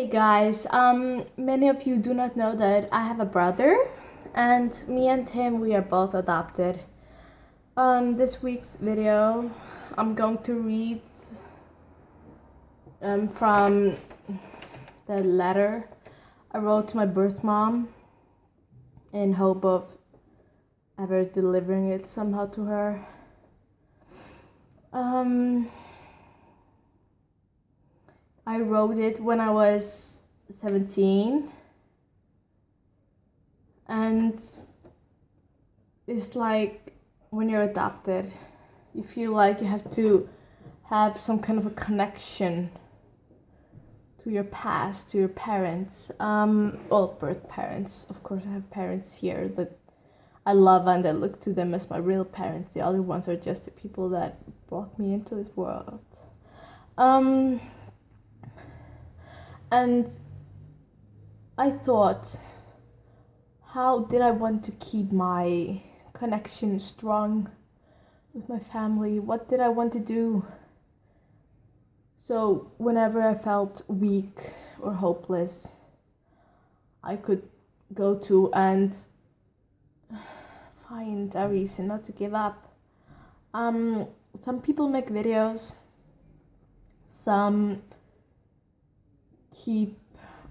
Hey guys, many of you do not know that I have a brother, and me and him, we are both adopted. This week's video, I'm going to read from the letter I wrote to my birth mom in hope of ever delivering it somehow to her. I wrote it when I was 17, and it's like when you're adopted, you feel like you have to have some kind of a connection to your past, to your parents. Well, birth parents. Of course, I have parents here that I love and I look to them as my real parents. The other ones are just the people that brought me into this world. And I thought, how did I want to keep my connection strong with my family? What did I want to do? So whenever I felt weak or hopeless, I could go to and find a reason not to give up. Some people make videos, some keep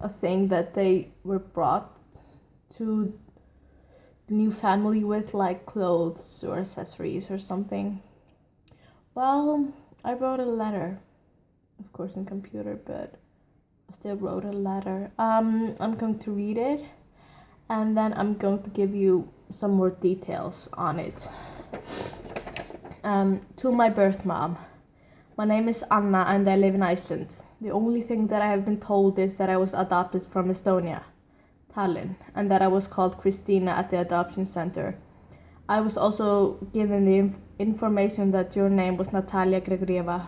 a thing that they were brought to the new family with, like clothes or accessories or something. Well, I wrote a letter, of course in computer, but I still wrote a letter. I'm going to read it, and then I'm going to give you some more details on it. To my birth mom. My name is Anna and I live in Iceland. The only thing that I have been told is that I was adopted from Estonia, Tallinn, and that I was called Christina at the adoption center. I was also given the information that your name was Natalia Gregorieva.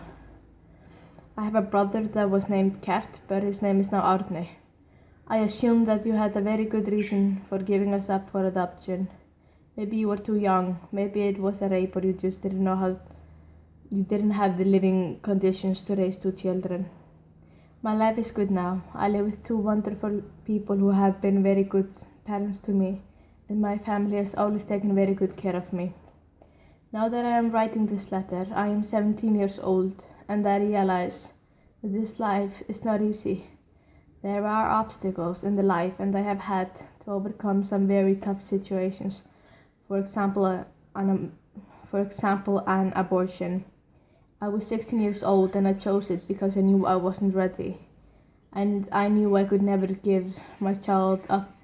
I have a brother that was named Kert, but his name is now Arne. I assume that you had a very good reason for giving us up for adoption. Maybe you were too young, maybe it was a rape, or you just didn't have the living conditions to raise two children. My life is good now. I live with two wonderful people who have been very good parents to me, and my family has always taken very good care of me. Now that I am writing this letter, I am 17 years old, and I realize that this life is not easy. There are obstacles in the life, and I have had to overcome some very tough situations. For example, an abortion. I was 16 years old and I chose it because I knew I wasn't ready. And I knew I could never give my child up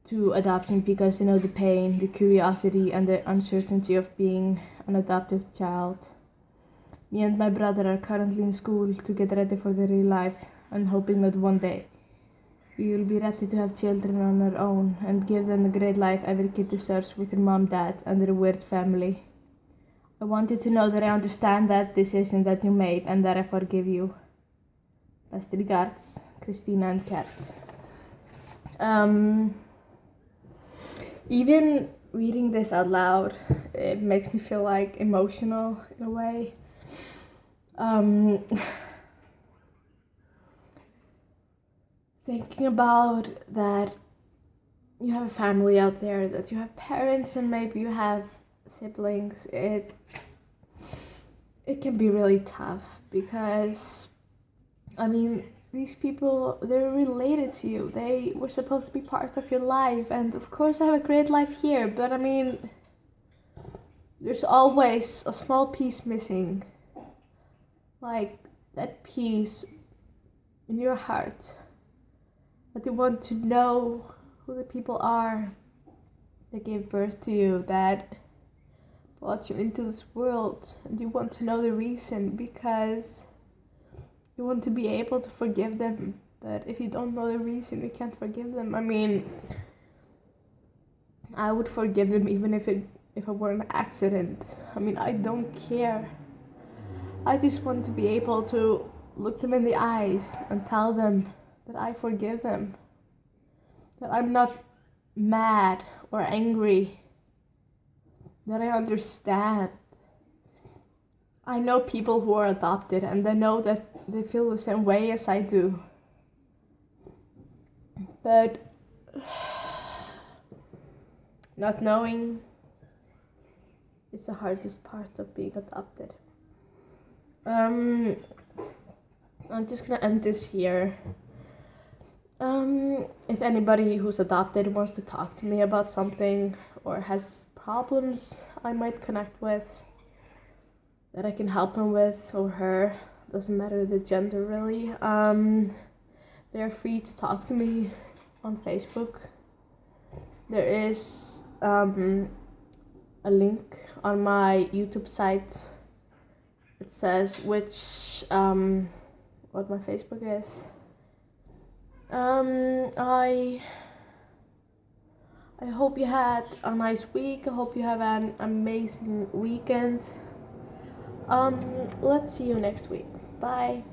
to adoption because the pain, the curiosity, and the uncertainty of being an adoptive child. Me and my brother are currently in school to get ready for the real life and hoping that one day we will be ready to have children on our own and give them the great life every kid deserves with their mom, dad, and their weird family. I want you to know that I understand that decision that you made and that I forgive you. Best regards, Christina and Kert. Even reading this out loud, it makes me feel like emotional in a way. Thinking about that you have a family out there, that you have parents and maybe you have siblings, it can be really tough because these people, they're related to you. They were supposed to be part of your life, and of course I have a great life here, but there's always a small piece missing, like that piece in your heart that you want to know who the people are that gave birth to you, that brought you into this world, and you want to know the reason because you want to be able to forgive them. But if you don't know the reason, you can't forgive them. I would forgive them even if it were an accident. I don't care. I just want to be able to look them in the eyes and tell them that I forgive them, that I'm not mad or angry, that I understand. I know people who are adopted and they know that they feel the same way as I do. But not knowing is the hardest part of being adopted. I'm just gonna end this here. If anybody who's adopted wants to talk to me about something or has problems I might connect with that I can help him with, or her, doesn't matter the gender really, they're free to talk to me on Facebook. There is a link on my YouTube site. It says which what my Facebook is. I hope you had a nice week. I hope you have an amazing weekend. Let's see you next week. Bye.